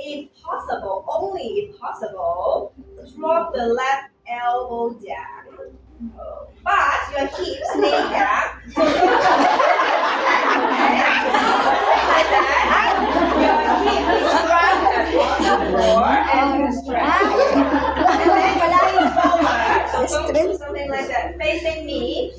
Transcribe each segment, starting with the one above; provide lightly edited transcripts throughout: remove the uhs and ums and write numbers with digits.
if possible, only if possible, drop the left elbow down. But your hips stay down. So like that. Your hip is grounded on the floor and you stretch. And then you lean forward. So don't do something like that. Facing me.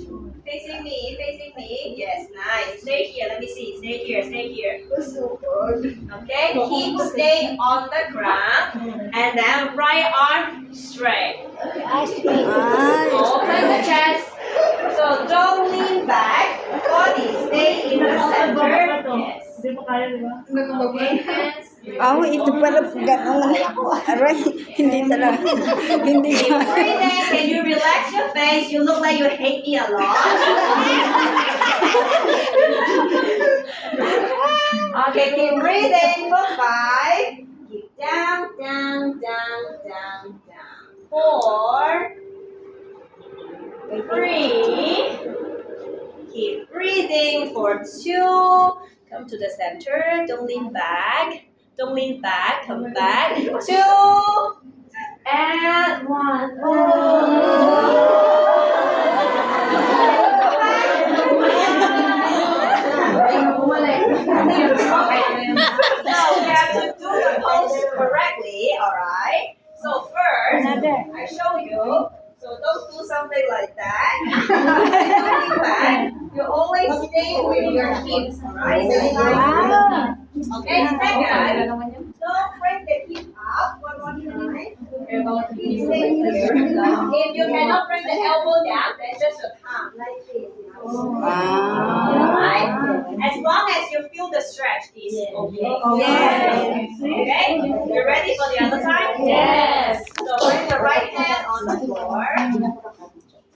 Facing me, facing me. Yes, nice. Stay here. Let me see. Stay here, stay here. Okay, hip stay on the ground. And then right arm straight. Open the chest. So don't lean back. Body stay in the center. Yes. Okay, hands. Oh, ito pala gano'n ako. Aray, hindi talaga. Hindi Keep ka. breathing. Can you relax your face? You look like you hate me a lot. Okay, keep breathing for 5. Keep down, down, down, down, down. 4. 3. Keep breathing for 2. Come to the center. Don't lean back. Don't lean back. Come back. 2. And 1. Now we have to do the pose correctly. Alright. So first, I show you. So don't do something like that. Don't lean back. You always stay with your hips. Alright. Okay. Second, don't bring the hip up one more time. Hip stay here. If you cannot bring the elbow down, then just your palm like this. Alright. As long as you feel the stretch is okay. Yes. Okay. You ready for the other side? Yes. So bring the right hand on the floor.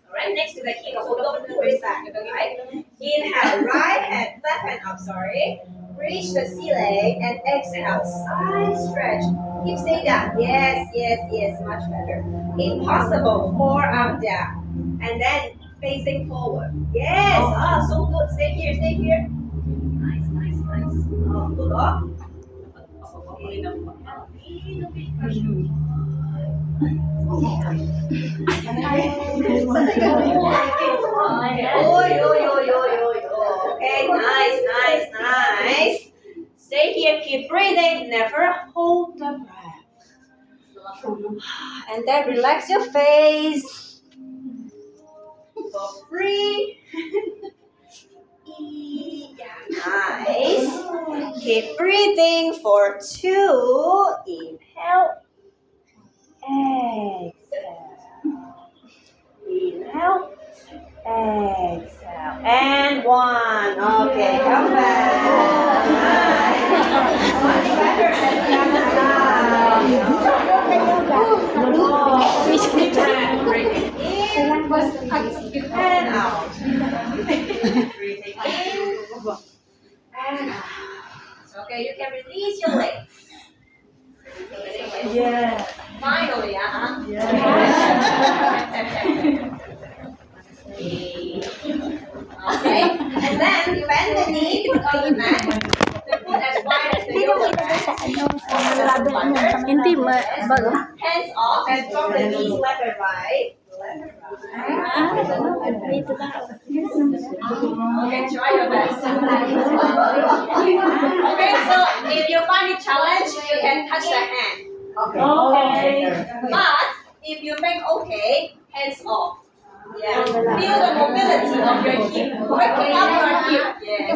Alright, next to the hip, so don't twist back. Alright. Inhale, right hand, left hand up, sorry. Reach the ceiling and exhale, side stretch. Keep stay down. Yes, yes, yes, much better. If possible, forearm down. And then facing forward. Yes, so good. Stay here, stay here. Nice, nice, nice. Good up. Okay, a little bit pressure. Okay, nice, nice, nice. Stay here, keep breathing, never hold the breath. And then relax your face. For free. Nice. Keep breathing for 2. Inhale. Exhale. Inhale. Exhale. And 1. Okay, come back. Nice. Much better than the other side. Deep breath. Breathe in. And out. Breathing in. And out. Okay, you can release your legs. Yeah. Finally, Okay, and then you bend the knee on the mat. The foot as wide as the yoga mat. Hindi Hands off and drop the knees left and right. Left and right. Okay, try your best. Okay, so if you find it challenge, you can touch the hand. Okay. But if you think okay, hands off. Yeah. Feel the mobility of your hip. Working up your hip. Yes.